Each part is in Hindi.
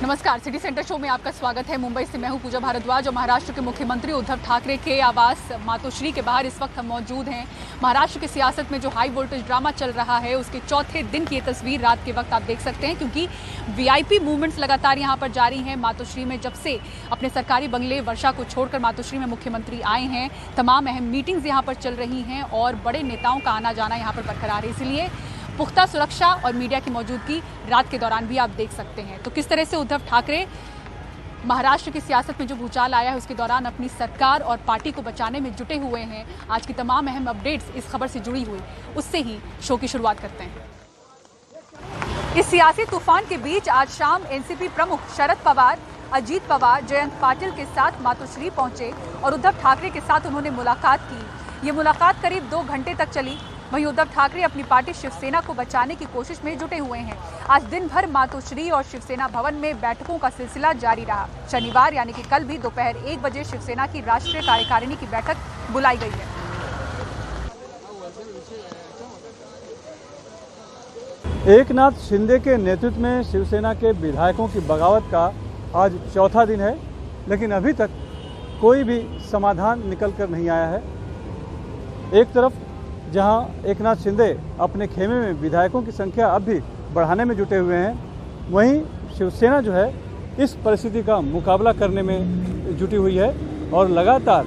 नमस्कार, सिटी सेंटर शो में आपका स्वागत है। मुंबई से मैं हूं पूजा भारद्वाज और महाराष्ट्र के मुख्यमंत्री उद्धव ठाकरे के आवास मातोश्री के बाहर इस वक्त हम मौजूद हैं। महाराष्ट्र की सियासत में जो हाई वोल्टेज ड्रामा चल रहा है उसके चौथे दिन की ये तस्वीर रात के वक्त आप देख सकते हैं, क्योंकि वीआईपी मूवमेंट्स लगातार यहां पर जारी हैं। मातोश्री में जब से अपने सरकारी बंगले वर्षा को छोड़कर मातोश्री में मुख्यमंत्री आए हैं, तमाम अहम मीटिंग्स यहाँ पर चल रही हैं और बड़े नेताओं का आना जाना यहाँ पर बरकरार है। इसलिए पुख्ता सुरक्षा और मीडिया की मौजूदगी रात के दौरान भी आप देख सकते हैं। तो किस तरह से उद्धव ठाकरे महाराष्ट्र की सियासत में जो भूचाल आया है उसके दौरान अपनी सरकार और पार्टी को बचाने में जुटे हुए हैं, आज की तमाम अहम अपडेट्स इस खबर से जुड़ी हुई, उससे ही शो की शुरुआत करते हैं। इस सियासी तूफान के बीच आज शाम एनसीपी प्रमुख शरद पवार, अजीत पवार, जयंत पाटिल के साथ मातोश्री पहुंचे और उद्धव ठाकरे के साथ उन्होंने मुलाकात की। ये मुलाकात करीब 2 घंटे तक चली। वहीं उद्धव ठाकरे अपनी पार्टी शिवसेना को बचाने की कोशिश में जुटे हुए हैं। आज दिन भर मातोश्री और शिवसेना भवन में बैठकों का सिलसिला जारी रहा। शनिवार यानी कि कल भी दोपहर 1 बजे शिवसेना की राष्ट्रीय कार्यकारिणी की बैठक बुलाई गई है। एकनाथ शिंदे के नेतृत्व में शिवसेना के विधायकों की बगावत का आज चौथा दिन है, लेकिन अभी तक कोई भी समाधान निकल कर नहीं आया है। एक तरफ जहां एकनाथ शिंदे अपने खेमे में विधायकों की संख्या अब भी बढ़ाने में जुटे हुए हैं, वहीं शिवसेना जो है इस परिस्थिति का मुकाबला करने में जुटी हुई है और लगातार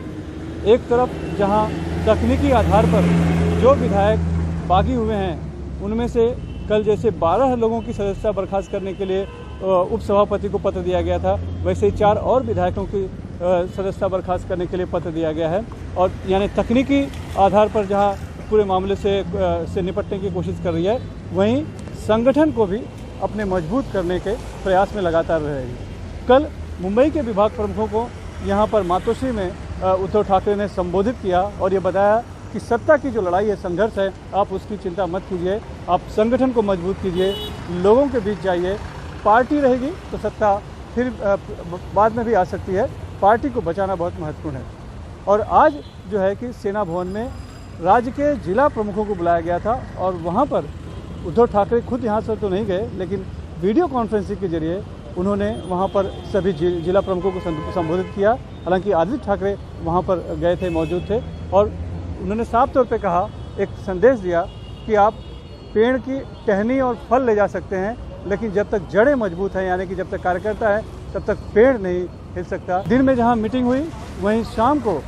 एक तरफ जहां तकनीकी आधार पर जो विधायक बागी हुए हैं उनमें से कल जैसे 12 लोगों की सदस्यता बर्खास्त करने के लिए उपसभापति को पत्र दिया गया था, वैसे ही 4 और विधायकों की सदस्यता बर्खास्त करने के लिए पत्र दिया गया है। और यानी तकनीकी आधार पर जहां पूरे मामले से निपटने की कोशिश कर रही है, वहीं संगठन को भी अपने मजबूत करने के प्रयास में लगातार रहेगी। कल मुंबई के विभाग प्रमुखों को यहां पर मातोश्री में उद्धव ठाकरे ने संबोधित किया और ये बताया कि सत्ता की जो लड़ाई है, संघर्ष है, आप उसकी चिंता मत कीजिए, आप संगठन को मजबूत कीजिए, लोगों के बीच जाइए। पार्टी रहेगी तो सत्ता फिर बाद में भी आ सकती है, पार्टी को बचाना बहुत महत्वपूर्ण है। और आज जो है कि सेना भवन में राज्य के जिला प्रमुखों को बुलाया गया था और वहां पर उद्धव ठाकरे खुद यहां से तो नहीं गए, लेकिन वीडियो कॉन्फ्रेंसिंग के जरिए उन्होंने वहां पर सभी जिला प्रमुखों को संबोधित किया। हालांकि आदित्य ठाकरे वहां पर गए थे, मौजूद थे, और उन्होंने साफ तौर पे कहा, एक संदेश दिया कि आप पेड़ की टहनी और फल ले जा सकते हैं, लेकिन जब तक जड़ें मजबूत हैं, यानी कि जब तक कार्यकर्ता है तब तक पेड़ नहीं हिल सकता। दिन में जहाँ मीटिंग हुई, वहीं शाम को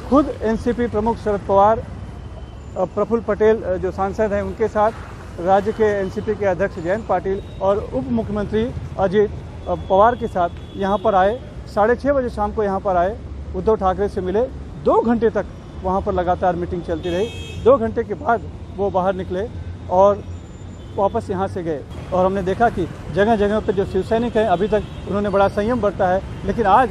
खुद एनसीपी प्रमुख शरद पवार, प्रफुल्ल पटेल जो सांसद हैं उनके साथ, राज्य के एनसीपी के अध्यक्ष जयंत पाटिल और उप मुख्यमंत्री अजीत पवार के साथ यहाँ पर आए। 6:30 बजे शाम को यहाँ पर आए, उद्धव ठाकरे से मिले। 2 घंटे तक वहाँ पर लगातार मीटिंग चलती रही। 2 घंटे के बाद वो बाहर निकले और वापस यहाँ से गए। और हमने देखा कि जगह जगह पर जो शिव सैनिक हैं, अभी तक उन्होंने बड़ा संयम बरता है, लेकिन आज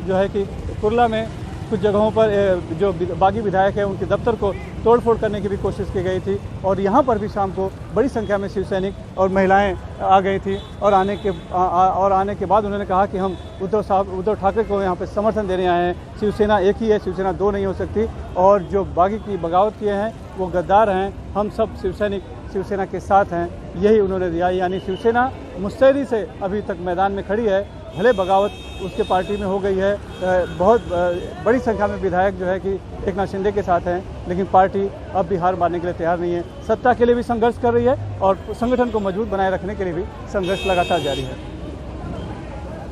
जो है कि कुर्ला में कुछ जगहों पर जो बागी विधायक हैं उनके दफ्तर को तोड़फोड़ करने की भी कोशिश की गई थी। और यहाँ पर भी शाम को बड़ी संख्या में शिव सैनिक और महिलाएं आ गई थी और आने के बाद उन्होंने कहा कि हम उद्धव ठाकरे को यहाँ पे समर्थन देने आए हैं। शिवसेना एक ही है, शिवसेना 2 नहीं हो सकती, और जो बागी की बगावत किए हैं वो गद्दार हैं, हम सब शिवसेना के साथ हैं, यही उन्होंने दिया। यानी शिवसेना मुस्तैदी से अभी तक मैदान में खड़ी है, भले बगावत उसके पार्टी में हो गई है, बहुत बड़ी संख्या में विधायक जो है कि एकनाथ शिंदे के साथ हैं, लेकिन पार्टी अब भी हार मानने के लिए तैयार नहीं है। सत्ता के लिए भी संघर्ष कर रही है और संगठन को मजबूत बनाए रखने के लिए भी संघर्ष लगातार जारी है।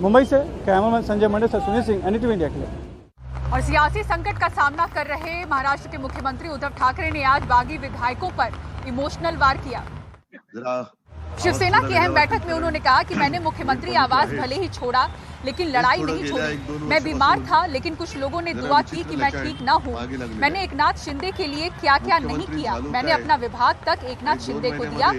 मुंबई से कैमरामैन संजय मंडे से सुनील सिंह, NDTV इंडिया के लिए। और सियासी संकट का सामना कर रहे महाराष्ट्र के मुख्यमंत्री उद्धव ठाकरे ने आज बागी विधायकों पर इमोशनल वार किया। शिवसेना की अहम बैठक में उन्होंने कहा कि मैंने मुख्यमंत्री आवास भले ही छोड़ा, लेकिन लड़ाई नहीं छोड़ी। मैं बीमार था, लेकिन कुछ लोगों ने दुआ की कि मैं ठीक ना हूँ। मैंने एकनाथ शिंदे के लिए क्या क्या नहीं किया। मैंने अपना विभाग तक एकनाथ शिंदे को दिया।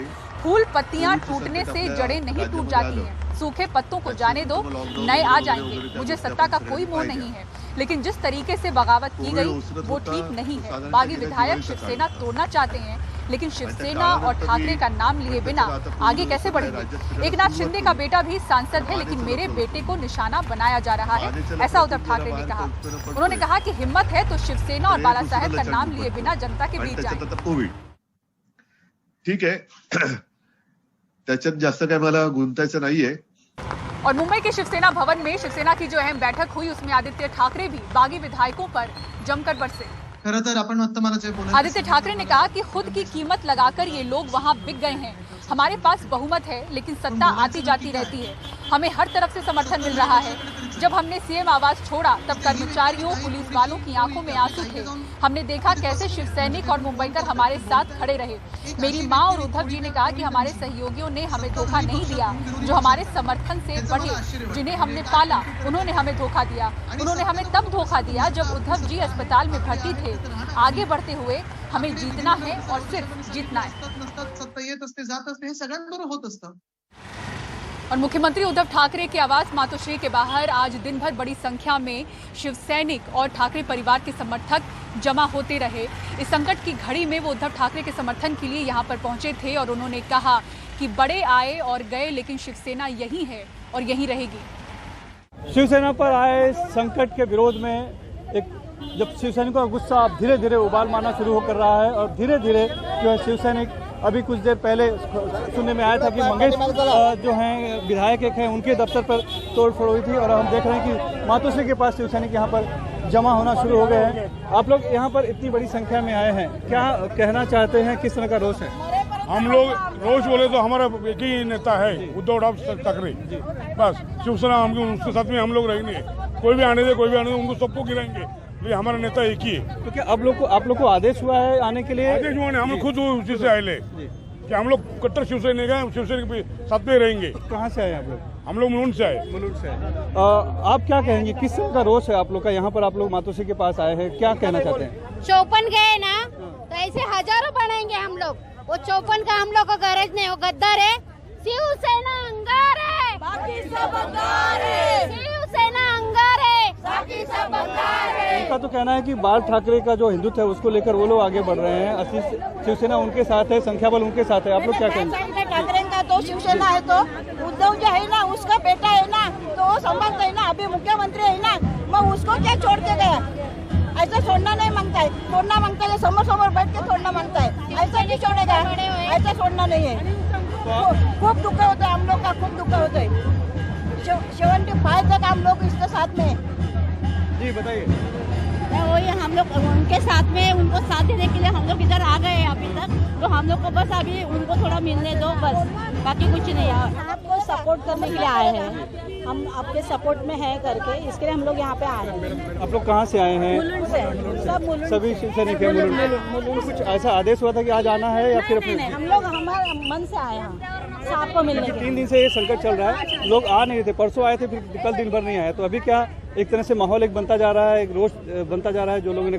फूल पत्तियां टूटने से जड़ें नहीं टूट जाती हैं। सूखे पत्तों को जाने दो, नए आ जाएंगे। मुझे सत्ता का कोई मोह नहीं है, लेकिन जिस तरीके से बगावत की गई वो ठीक नहीं है। बागी विधायक शिवसेना तोड़ना चाहते हैं, लेकिन शिवसेना और ठाकरे का नाम लिए बिना आगे कैसे बढ़ेंगे। एकनाथ शिंदे का बेटा भी सांसद है, लेकिन मेरे बेटे को निशाना बनाया जा रहा है, ऐसा उद्धव ठाकरे ने कहा। उन्होंने कहा कि हिम्मत है तो शिवसेना और बाला साहेब का नाम लिए बिना जनता के बीच जाएं। ठीक आहे, त्याच्यात जास्त काय मला गुंतायचं नाहीये। और मुंबई के शिवसेना भवन में शिवसेना की जो अहम बैठक हुई उसमें आदित्य ठाकरे भी बागी विधायकों पर जमकर बरसे। आदित्य ठाकरे ने कहा कि खुद की कीमत लगाकर ये लोग वहां बिक गए हैं। हमारे पास बहुमत है लेकिन सत्ता आती जाती रहती है, हमें हर तरफ से समर्थन मिल रहा है। जब हमने सीएम आवास छोड़ा तब कर्मचारियों पुलिस वालों की आंखों में आंसू थे। हमने देखा कैसे शिवसैनिक और मुंबईकर हमारे साथ खड़े रहे। मेरी मां और उद्धव जी ने कहा कि हमारे सहयोगियों ने हमें धोखा नहीं दिया, जो हमारे समर्थन से बढ़े, जिन्हें हमने पाला उन्होंने हमें धोखा दिया। उन्होंने हमें तब धोखा दिया जब उद्धव जी अस्पताल में भर्ती थे। आगे बढ़ते हुए हमें जीतना है और सिर्फ जीतना है। और मुख्यमंत्री उद्धव ठाकरे के आवास मातोश्री के बाहर आज दिन भर बड़ी संख्या में शिवसैनिक और ठाकरे परिवार के समर्थक जमा होते रहे। इस संकट की घड़ी में वो उद्धव ठाकरे के समर्थन के लिए यहाँ पर पहुंचे थे और उन्होंने कहा कि बड़े आए और गए लेकिन शिवसेना यही है और यही रहेगी। शिवसेना पर आए संकट के विरोध में एक जब शिवसैनिकों का गुस्सा अब धीरे धीरे उबाल मारना शुरू कर रहा है और धीरे धीरे जो है शिवसैनिक, अभी कुछ देर पहले सुनने में आया था कि मंगेश जो हैं विधायक एक हैं उनके दफ्तर पर तोड़फोड़ हुई थी और हम देख रहे हैं कि मातोश्री के पास शिवसैनिक यहाँ पर जमा होना शुरू हो गए हैं। आप लोग यहाँ पर इतनी बड़ी संख्या में आए हैं, क्या कहना चाहते हैं, किस तरह का रोष है? हम लोग रोज बोले तो हमारा एक ही नेता है उद्धव ठाकरे, बस शिवसेना हम उसके साथ में हम लोग रहेंगे। कोई भी आने दे उनको सबको गिराएंगे, ये हमारा नेता एक ही है। तो क्या आप लोग को आदेश हुआ है आने के लिए? आदेश हुआ नहीं, हम लोग खुद उसी से आए ले कि हम लोग कट्टर शिवसैनिक हैं, शिवसैनिक के साथ में रहेंगे। कहाँ से आए आप लोग? हम लोग मुलुंड से आए। मुलुंड से आप क्या कहेंगे, किस तरह का रोष है आप लोग का? यहाँ पर आप लोग मातोश्री के पास आए हैं, क्या कहना चाहते हैं? 54 गए ना तो ऐसे हजारों बनाएंगे हम लोग। वो 54 का हम लोग को गरज नहीं, वो गद्दार है। शिवसेना अंगार है, बाकी सब अंगार है। शिवसेना अंगार है, बाकी सब अंगार है। उनका तो कहना है कि बाल ठाकरे का जो हिंदुत्व है उसको लेकर वो लोग आगे बढ़ रहे हैं। असली शिवसेना उनके साथ है, संख्या बल उनके साथ है। आप लोग क्या कहेंगे? ठाकरे का तो शिवसेना है, तो उद्धव जो है ना उसका बेटा है ना, तो वो संभालता है ना, अभी मुख्यमंत्री है ना, मैं उसको क्या छोड़ के गया? ऐसा छोड़ना नहीं मांगता है, छोड़ना मांगता है समोर बैठ के छोड़ना मांगता है, ऐसा नहीं छोड़ेगा, ऐसा छोड़ना नहीं है। खूब दुख होता है हम लोग का, खूब दुख होता है। 75 तक हम लोग इसके साथ में। जी बताइए। वही हम लोग उनके साथ में, उनको साथ देने के लिए हम लोग इधर आ गए अभी तक। तो हम लोग को बस अभी उनको थोड़ा मिलने दो, बस बाकी कुछ नहीं है। आपको सपोर्ट करने के लिए आए हैं, हम आपके सपोर्ट में है करके, इसके लिए हम लोग यहाँ पे आए हैं। आप लोग कहाँ से आए हैं? मुलुंड से, सब मुलुंड, सभी शिवसैनिक हैं मुलुंड। कुछ ऐसा आदेश हुआ था कि आज आना है या फिर नहीं, हम लोग हमारे मन से आए हैं साहब को मिलने। 3 दिन से ये संकट चल रहा है, लोग आ नहीं रहे थे, परसों आए थे, फिर कल दिन भर नहीं आए। तो अभी क्या एक तरह से माहौल एक बनता जा रहा है, एक रोष बनता जा रहा है। जो लोगों ने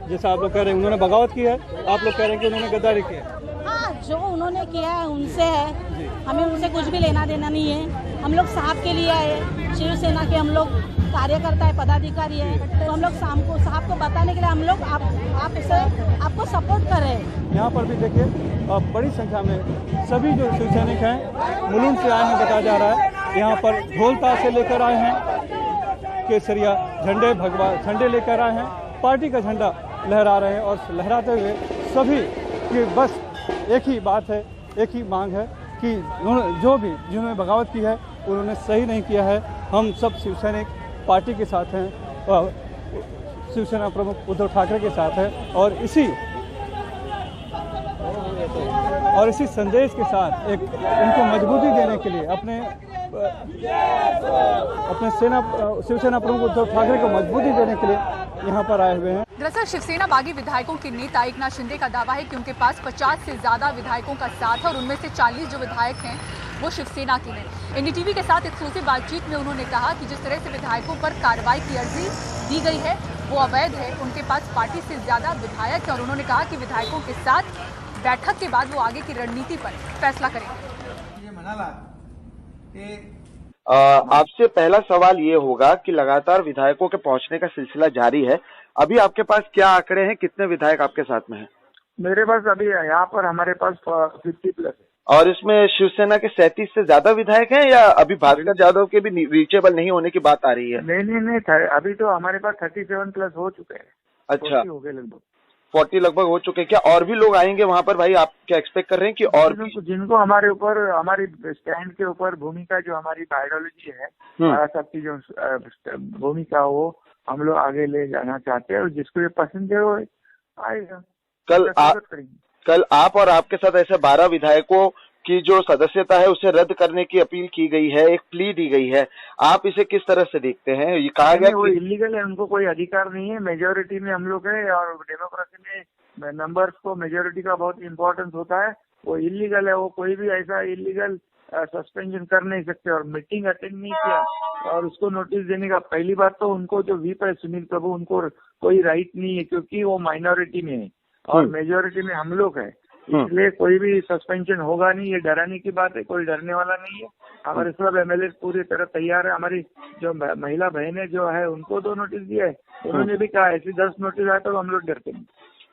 जैसा आप लोग कह रहे हैं उन्होंने बगावत की है, आप लोग कह रहे हैं कि उन्होंने गद्दारी की है। हाँ, जो उन्होंने किया है उनसे है, हमें उनसे कुछ भी लेना देना नहीं है। हम लोग साहब के लिए आए, शिवसेना के हम लोग कार्यकर्ता है, पदाधिकारी है, तो हम लोग साहब को बताने के लिए हम लोग आपको सपोर्ट कर रहे हैं। यहाँ पर भी देखिए बड़ी संख्या में सभी जो शिवसैनिक हैं मुलुंड से आए हैं बताया जा रहा है। यहाँ पर ढोल ताशे लेकर आए हैं, केसरिया झंडे भगवा झंडे लेकर आए हैं, पार्टी का झंडा लहरा रहे हैं और लहराते हुए सभी की बस एक ही बात है, एक ही मांग है कि जिन्होंने बगावत की है उन्होंने सही नहीं किया है। हम सब शिवसैनिक पार्टी के साथ हैं और शिवसेना प्रमुख उद्धव ठाकरे के साथ हैं और इसी संदेश के साथ एक उनको मजबूती देने के लिए अपने शिवसेना प्रमुख उद्धव ठाकरे को मजबूती देने के लिए यहाँ पर आए हुए हैं। दरअसल शिवसेना बागी विधायकों के नेता एकनाथ शिंदे का दावा है कि उनके पास 50 से ज्यादा विधायकों का साथ है और उनमें से 40 जो विधायक हैं वो शिवसेना के हैं। एनडीटीवी के साथ एक्सक्लूसिव बातचीत में उन्होंने कहा कि जिस तरह से विधायकों पर कार्रवाई की अर्जी दी गई है वो अवैध है। उनके पास पार्टी से ज्यादा विधायक है और उन्होंने कहा कि विधायकों के साथ बैठक के बाद वो आगे की रणनीति पर फैसला करेंगे। आपसे पहला सवाल ये होगा कि लगातार विधायकों के पहुंचने का सिलसिला जारी है, अभी आपके पास क्या आंकड़े हैं, कितने विधायक आपके साथ में हैं? मेरे पास अभी यहाँ पर हमारे पास 50+ है। और इसमें शिवसेना के 37 से ज्यादा विधायक हैं या अभी भास्कर यादव के भी रीचेबल नहीं होने की बात आ रही है? नहीं, अभी तो हमारे पास 37+ हो चुके हैं। अच्छा, हो गए लगभग 40 लगभग हो चुके हैं, क्या और भी लोग आएंगे वहाँ पर भाई? आप क्या एक्सपेक्ट कर रहे हैं कि और भी? जिनको हमारे ऊपर, हमारी स्टैंड के ऊपर भूमिका, जो हमारी आइडियोलॉजी है, महाराज साहब की जो भूमिका, वो हम लोग आगे ले जाना चाहते हैं, और जिसको ये पसंद है वो आएगा। कल आप और आपके साथ ऐसे 12 विधायकों की जो सदस्यता है उसे रद्द करने की अपील की गई है, एक प्ली दी गई है, आप इसे किस तरह से देखते हैं? ये कहा गया वो इलीगल है, उनको कोई अधिकार नहीं है। मेजोरिटी में हम लोग है, और डेमोक्रेसी में नंबर्स को, मेजोरिटी का बहुत इम्पोर्टेंस होता है। वो इलीगल है, वो कोई भी ऐसा इलीगल सस्पेंशन कर नहीं सकते, और मीटिंग अटेंड नहीं किया और उसको नोटिस देने का, पहली बात तो उनको जो व्हिप है सुनील प्रभु, उनको कोई राइट नहीं है, क्योंकि वो माइनॉरिटी में है और मेजोरिटी में हम लोग है, इसलिए कोई भी सस्पेंशन होगा नहीं। ये डराने की बात है, कोई डरने वाला नहीं है। हमारे सब एमएलए पूरी तरह तैयार है। हमारी जो महिला बहनें जो है उनको 2 नोटिस दिया है, उन्होंने भी कहा ऐसी 10 नोटिस आए तो हम लोग डरते नहीं।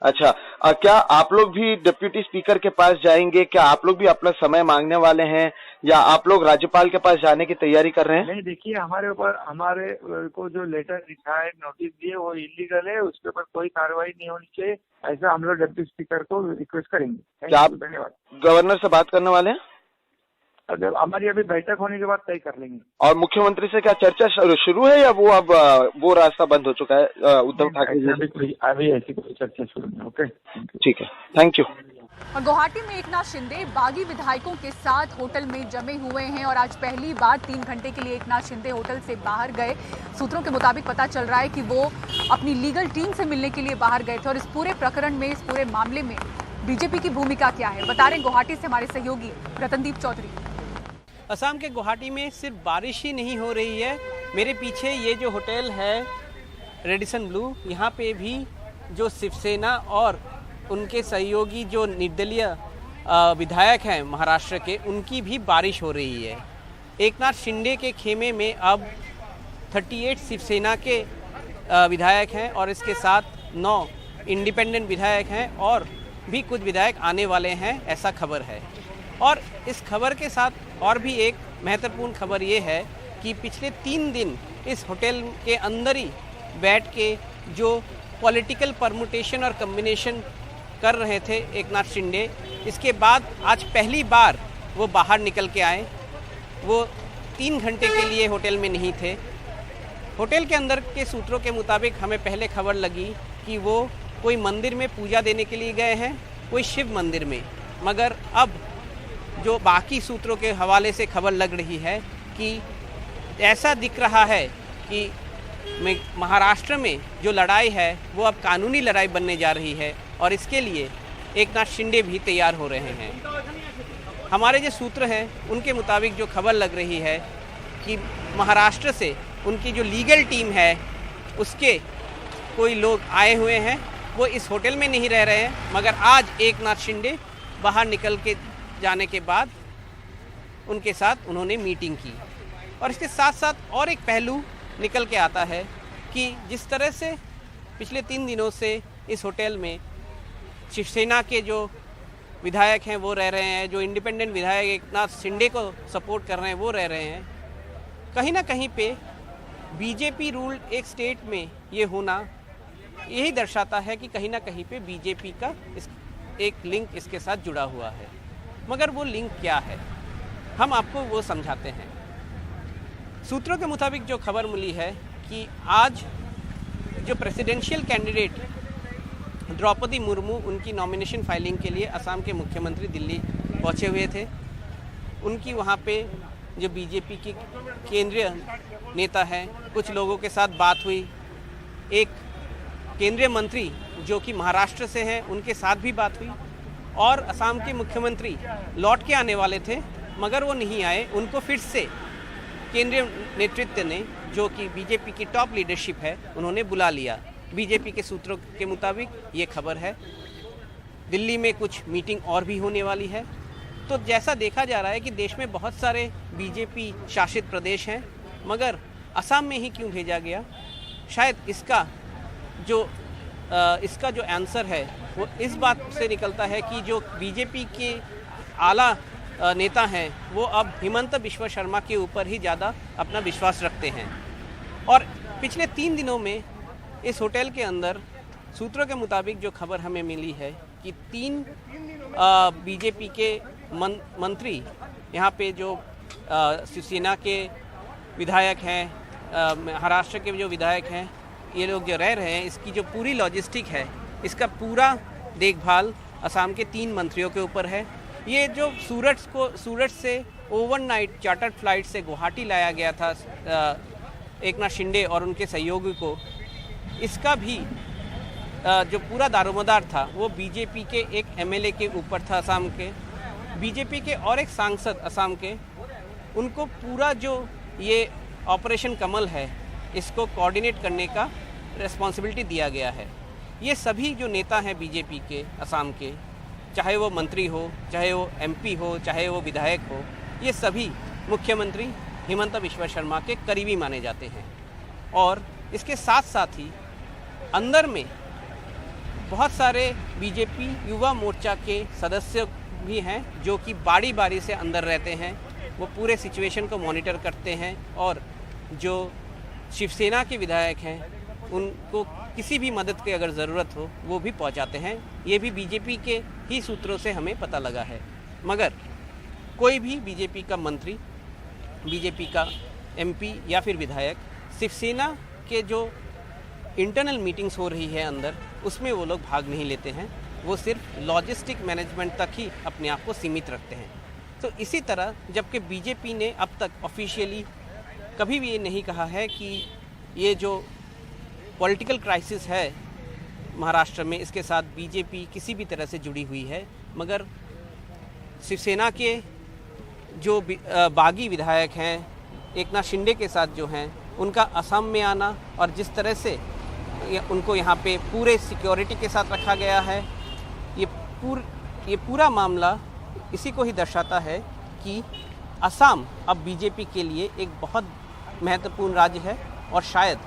अच्छा, क्या आप लोग भी डिप्यूटी स्पीकर के पास जाएंगे? क्या आप लोग भी अपना समय मांगने वाले हैं, या आप लोग राज्यपाल के पास जाने की तैयारी कर रहे हैं? नहीं, देखिए, हमारे ऊपर, हमारे को जो लेटर लिखा है, नोटिस दिए, वो इलीगल है, उसके ऊपर कोई कार्रवाई नहीं होनी चाहिए, ऐसा हम लोग डिप्टी स्पीकर को रिक्वेस्ट करेंगे। क्या आप धन्यवाद। गवर्नर से बात करने वाले हैं? अगर हमारी अभी बैठक होने के बाद तय कर लेंगे। और मुख्यमंत्री से क्या चर्चा शुरू है, या वो अब वो रास्ता बंद हो चुका है उद्धव ठाकरे? अभी ऐसी कोई चर्चा शुरू नहीं। ओके, ठीक है, थैंक यू। गुवाहाटी में एकनाथ शिंदे बागी विधायकों के साथ होटल में जमे हुए हैं और आज पहली बार 3 घंटे के लिए एकनाथ शिंदे होटल से बाहर गए। सूत्रों के मुताबिक पता चल रहा है कि वो अपनी लीगल टीम से मिलने के लिए बाहर गए थे। और इस पूरे प्रकरण में, इस पूरे मामले में बीजेपी की भूमिका क्या है, बता रहे गुवाहाटी से हमारे सहयोगी रतनदीप चौधरी। असम के गुवाहाटी में सिर्फ बारिश ही नहीं हो रही है, मेरे पीछे ये जो होटल है रेडिसन ब्लू, यहाँ पे भी जो शिवसेना और उनके सहयोगी जो निर्दलीय विधायक हैं महाराष्ट्र के, उनकी भी बारिश हो रही है। एकनाथ शिंदे के खेमे में अब 38 शिवसेना के विधायक हैं और इसके साथ 9 इंडिपेंडेंट विधायक हैं और भी कुछ विधायक आने वाले हैं, ऐसा खबर है। और इस खबर के साथ और भी एक महत्वपूर्ण खबर ये है कि पिछले 3 दिन इस होटल के अंदर ही बैठ के जो पॉलिटिकल परमुटेशन और कम्बिनेशन कर रहे थे एकनाथ शिंदे, इसके बाद आज पहली बार वो बाहर निकल के आए। वो 3 घंटे के लिए होटल में नहीं थे। होटल के अंदर के सूत्रों के मुताबिक हमें पहले खबर लगी कि वो कोई मंदिर में पूजा देने के लिए गए हैं, कोई शिव मंदिर में, मगर अब जो बाकी सूत्रों के हवाले से खबर लग रही है कि ऐसा दिख रहा है कि महाराष्ट्र में जो लड़ाई है वो अब कानूनी लड़ाई बनने जा रही है और इसके लिए एकनाथ शिंदे भी तैयार हो रहे हैं। हमारे जो सूत्र हैं उनके मुताबिक जो खबर लग रही है कि महाराष्ट्र से उनकी जो लीगल टीम है उसके कोई लोग आए हुए हैं, वो इस होटल में नहीं रह रहे हैं, मगर आज एकनाथ शिंदे बाहर निकल के जाने के बाद उनके साथ उन्होंने मीटिंग की। और इसके साथ साथ और एक पहलू निकल के आता है कि जिस तरह से पिछले 3 दिनों से इस होटल में शिवसेना के जो विधायक हैं वो रह रहे हैं, जो इंडिपेंडेंट विधायक एकनाथ शिंदे को सपोर्ट कर रहे हैं वो रह रहे हैं, कहीं ना कहीं पे बीजेपी रूल्ड एक स्टेट में ये होना यही दर्शाता है कि कहीं ना कहीं पे बीजेपी का एक लिंक इसके साथ जुड़ा हुआ है। मगर वो लिंक क्या है, हम आपको वो समझाते हैं। सूत्रों के मुताबिक जो खबर मिली है कि आज जो प्रेसिडेंशियल कैंडिडेट द्रौपदी मुर्मू, उनकी नॉमिनेशन फाइलिंग के लिए असम के मुख्यमंत्री दिल्ली पहुंचे हुए थे। उनकी वहां पे जो बीजेपी की केंद्रीय नेता हैं, कुछ लोगों के साथ बात हुई। एक केंद्रीय मंत्री जो कि महाराष्ट्र से हैं, उनके साथ भी बात हुई। और असम के मुख्यमंत्री लौट के आने वाले थे मगर वो नहीं आए। उनको फिर से केंद्रीय नेतृत्व ने, जो कि बीजेपी की टॉप लीडरशिप है, उन्होंने बुला लिया। बीजेपी के सूत्रों के मुताबिक ये खबर है। दिल्ली में कुछ मीटिंग और भी होने वाली है। तो जैसा देखा जा रहा है कि देश में बहुत सारे बीजेपी शासित प्रदेश हैं, मगर असम में ही क्यों भेजा गया, शायद इसका जो आंसर है वो इस बात से निकलता है कि जो बीजेपी के आला नेता हैं वो अब हिमंत बिश्व शर्मा के ऊपर ही ज़्यादा अपना विश्वास रखते हैं। और पिछले 3 दिनों में इस होटल के अंदर सूत्रों के मुताबिक जो खबर हमें मिली है कि 3 बीजेपी के मंत्री यहाँ पे जो शिवसेना के विधायक हैं, महाराष्ट्र के जो विधायक हैं, ये लोग जो रह रहे हैं, इसकी जो पूरी लॉजिस्टिक है, इसका पूरा देखभाल असम के 3 मंत्रियों के ऊपर है। ये जो सूरत से ओवरनाइट चार्टर्ड फ्लाइट से गुवाहाटी लाया गया था एकनाथ शिंदे और उनके सहयोगी को, इसका भी जो पूरा दारोमदार था वो बीजेपी के एक एमएलए के ऊपर था असम के। बीजेपी के और एक सांसद असम के, उनको पूरा जो ये ऑपरेशन कमल है इसको कोऑर्डिनेट करने का रिस्पॉन्सिबिलिटी दिया गया है। ये सभी जो नेता हैं बीजेपी के असम के, चाहे वो मंत्री हो, चाहे वो एमपी हो, चाहे वो विधायक हो, ये सभी मुख्यमंत्री हिमंता बिश्वा शर्मा के करीबी माने जाते हैं। और इसके साथ साथ ही अंदर में बहुत सारे बीजेपी युवा मोर्चा के सदस्य भी हैं जो कि बारी बारी से अंदर रहते हैं। वो पूरे सिचुएशन को मॉनिटर करते हैं और जो शिवसेना के विधायक हैं उनको किसी भी मदद की अगर ज़रूरत हो वो भी पहुंचाते हैं। ये भी बीजेपी के ही सूत्रों से हमें पता लगा है। मगर कोई भी बीजेपी का मंत्री, बीजेपी का एमपी या फिर विधायक शिवसेना के जो इंटरनल मीटिंग्स हो रही है अंदर, उसमें वो लोग भाग नहीं लेते हैं। वो सिर्फ लॉजिस्टिक मैनेजमेंट तक ही अपने आप को सीमित रखते हैं। तो इसी तरह जबकि बीजेपी ने अब तक ऑफिशियली कभी भी ये नहीं कहा है कि ये जो पॉलिटिकल क्राइसिस है महाराष्ट्र में, इसके साथ बीजेपी किसी भी तरह से जुड़ी हुई है, मगर शिवसेना के जो बागी विधायक हैं एकनाथ शिंदे के साथ जो हैं, उनका असम में आना और जिस तरह से उनको यहाँ पे पूरे सिक्योरिटी के साथ रखा गया है, ये पूरा मामला इसी को ही दर्शाता है कि असम अब बीजेपी के लिए एक बहुत महत्वपूर्ण राज्य है और शायद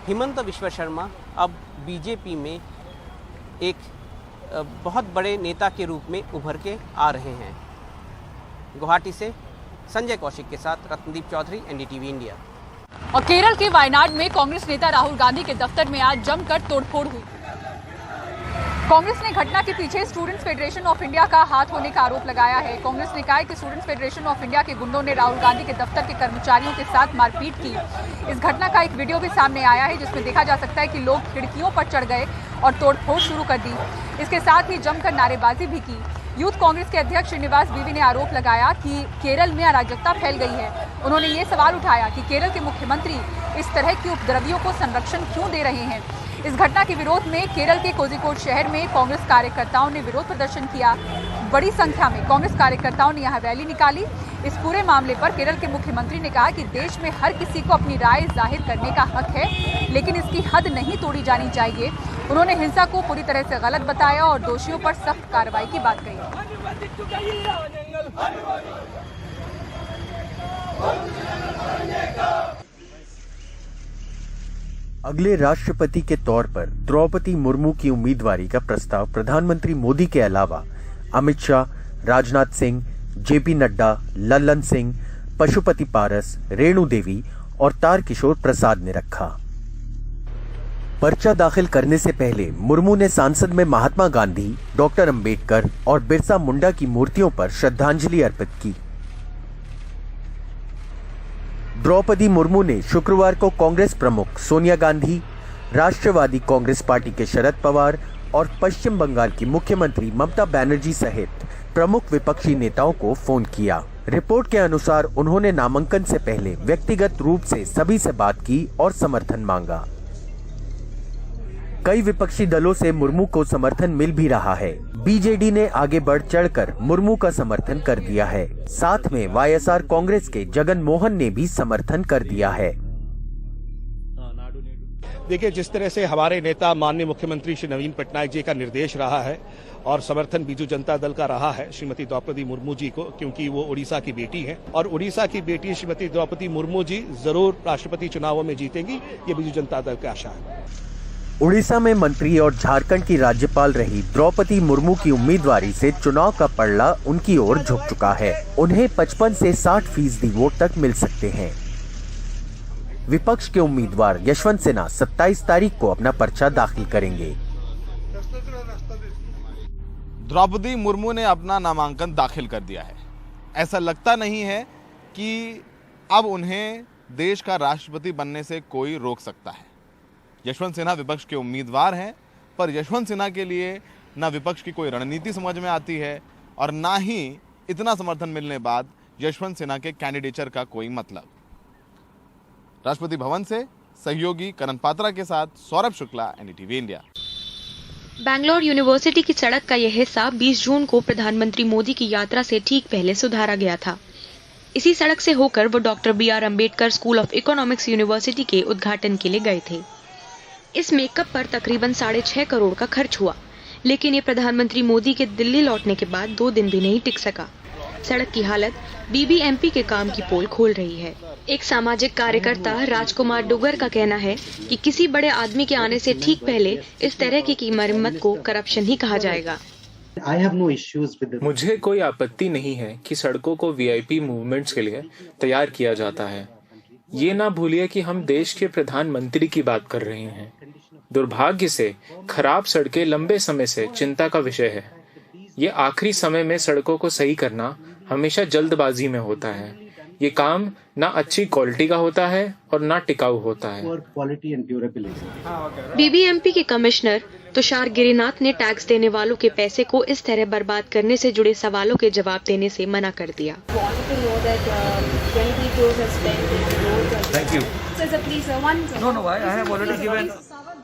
हिमंता बिश्वा शर्मा अब बीजेपी में एक बहुत बड़े नेता के रूप में उभर के आ रहे हैं। गुवाहाटी से संजय कौशिक के साथ रत्नदीप चौधरी, एनडीटीवी इंडिया। और केरल के वायनाड में कांग्रेस नेता राहुल गांधी के दफ्तर में आज जमकर तोड़फोड़ हुई। कांग्रेस ने घटना के पीछे स्टूडेंट्स फेडरेशन ऑफ इंडिया का हाथ होने का आरोप लगाया है। कांग्रेस ने कहा है कि स्टूडेंट्स फेडरेशन ऑफ इंडिया के गुंडों ने राहुल गांधी के दफ्तर के कर्मचारियों के साथ मारपीट की। इस घटना का एक वीडियो भी सामने आया है जिसमें देखा जा सकता है कि लोग खिड़कियों पर चढ़ गए और तोड़फोड़ शुरू कर दी। इसके साथ ही जमकर नारेबाजी भी की। यूथ कांग्रेस के अध्यक्ष श्रीनिवास बीवी ने आरोप लगाया कि केरल में अराजकता फैल गई है। उन्होंने ये सवाल उठाया कि केरल के मुख्यमंत्री इस तरह के उपद्रवियों को संरक्षण क्यों दे रहे हैं। इस घटना के विरोध में केरल के कोझिकोड शहर में कांग्रेस कार्यकर्ताओं ने विरोध प्रदर्शन किया। बड़ी संख्या में कांग्रेस कार्यकर्ताओं ने यहां रैली निकाली। इस पूरे मामले पर केरल के मुख्यमंत्री ने कहा कि देश में हर किसी को अपनी राय जाहिर करने का हक है, लेकिन इसकी हद नहीं तोड़ी जानी चाहिए। उन्होंने हिंसा को पूरी तरह से गलत बताया और दोषियों पर सख्त कार्रवाई की बात कही। अगले राष्ट्रपति के तौर पर द्रौपदी मुर्मू की उम्मीदवारी का प्रस्ताव प्रधानमंत्री मोदी के अलावा अमित शाह, राजनाथ सिंह, जेपी नड्डा, लल्लन सिंह, पशुपति पारस, रेणु देवी और तारकिशोर प्रसाद ने रखा। पर्चा दाखिल करने से पहले मुर्मू ने सांसद में महात्मा गांधी, डॉक्टर अंबेडकर और बिरसा मुंडा की मूर्तियों पर श्रद्धांजलि अर्पित की। द्रौपदी मुर्मू ने शुक्रवार को कांग्रेस प्रमुख सोनिया गांधी, राष्ट्रवादी कांग्रेस पार्टी के शरद पवार और पश्चिम बंगाल की मुख्यमंत्री ममता बनर्जी सहित प्रमुख विपक्षी नेताओं को फोन किया। रिपोर्ट के अनुसार उन्होंने नामांकन से पहले व्यक्तिगत रूप से सभी से बात की और समर्थन मांगा। कई विपक्षी दलों से मुर्मू को समर्थन मिल भी रहा है। बीजेडी ने आगे बढ़ चढ़कर मुर्मू का समर्थन कर दिया है। साथ में वाईएसआर कांग्रेस के जगन मोहन ने भी समर्थन कर दिया है। देखिए, जिस तरह से हमारे नेता माननीय मुख्यमंत्री श्री नवीन पटनायक जी का निर्देश रहा है और समर्थन बीजू जनता दल का रहा है श्रीमती द्रौपदी मुर्मू जी को, क्योंकि वो उड़ीसा की बेटी हैं और उड़ीसा की बेटी श्रीमती द्रौपदी मुर्मू जी जरूर राष्ट्रपति चुनावों में जीतेंगी, ये बीजू जनता दल की आशा है। उड़ीसा में मंत्री और झारखंड की राज्यपाल रही द्रौपदी मुर्मू की उम्मीदवारी से चुनाव का पड़ला उनकी ओर झुक चुका है। उन्हें 55 से 60% वोट तक मिल सकते हैं। विपक्ष के उम्मीदवार यशवंत सिन्हा 27 तारीख को अपना पर्चा दाखिल करेंगे। द्रौपदी मुर्मू ने अपना नामांकन दाखिल कर दिया है। ऐसा लगता नहीं है कि अब उन्हें देश का राष्ट्रपति बनने से कोई रोक सकता है। यशवंत सिन्हा विपक्ष के उम्मीदवार हैं, पर यशवंत सिन्हा के लिए ना विपक्ष की कोई रणनीति समझ में आती है और ना ही इतना समर्थन मिलने बाद यशवंत सिन्हा के कैंडिडेचर का कोई मतलब। राष्ट्रपति भवन से सहयोगी करण पात्रा के साथ Saurabh Shukla, NDTV India. Bangalore university की सड़क का यह हिस्सा 20 जून को प्रधानमंत्री मोदी की यात्रा से ठीक पहले सुधारा गया था। इसी सड़क से होकर वो doctor BR Ambedkar school of economics university के उद्घाटन के लिए गए थे। इस मेकअप पर तकरीबन 6.5 करोड़ का खर्च हुआ, लेकिन ये प्रधानमंत्री मोदी के दिल्ली लौटने के बाद 2 दिन भी नहीं टिक सका। सड़क की हालत BBMP के काम की पोल खोल रही है। एक सामाजिक कार्यकर्ता राजकुमार डुगर का कहना है कि किसी बड़े आदमी के आने से ठीक पहले इस तरह की मरम्मत को करप्शन ही कहा जाएगा। मुझे कोई आपत्ति नहीं है कि सड़कों को VIP मूवमेंट्स के लिए तैयार किया जाता है। ये ना भूलिए कि हम देश के प्रधानमंत्री की बात कर रहे हैं। दुर्भाग्य से खराब सड़कें लंबे समय से चिंता का विषय है। ये आखिरी समय में सड़कों को सही करना हमेशा जल्दबाजी में होता है। ये काम ना अच्छी क्वालिटी का होता है और ना टिकाऊ होता है। BBMP के कमिश्नर तुषार गिरिनाथ ने टैक्स देने वालों के पैसे को इस तरह बर्बाद करने से जुड़े सवालों के जवाब देने से मना कर दिया।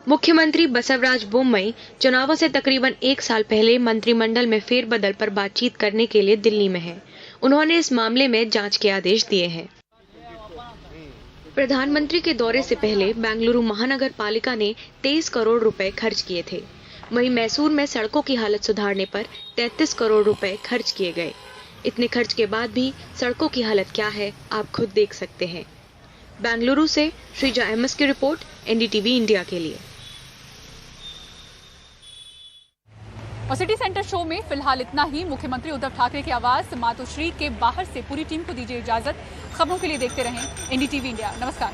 मुख्यमंत्री बसवराज बोम्मई चुनावों से तकरीबन 1 साल पहले मंत्रिमंडल में फेरबदल पर बातचीत करने के लिए दिल्ली में हैं। उन्होंने इस मामले में जांच के आदेश दिए हैं। प्रधानमंत्री के दौरे से पहले बेंगलुरु महानगर पालिका ने 23 करोड़ रुपए खर्च किए थे। वहीं मैसूर में सड़कों की हालत सुधारने पर 33 करोड़ रुपए खर्च किए गए। इतने खर्च के बाद भी सड़कों की हालत क्या है, आप खुद देख सकते हैं। बेंगलुरु से श्रीजा MS की रिपोर्ट, NDTV इंडिया के लिए। और सिटी सेंटर शो में फिलहाल इतना ही। मुख्यमंत्री उद्धव ठाकरे के आवास मातोश्री के बाहर से पूरी टीम को दीजिए इजाजत। खबरों के लिए देखते रहें NDTV इंडिया। नमस्कार।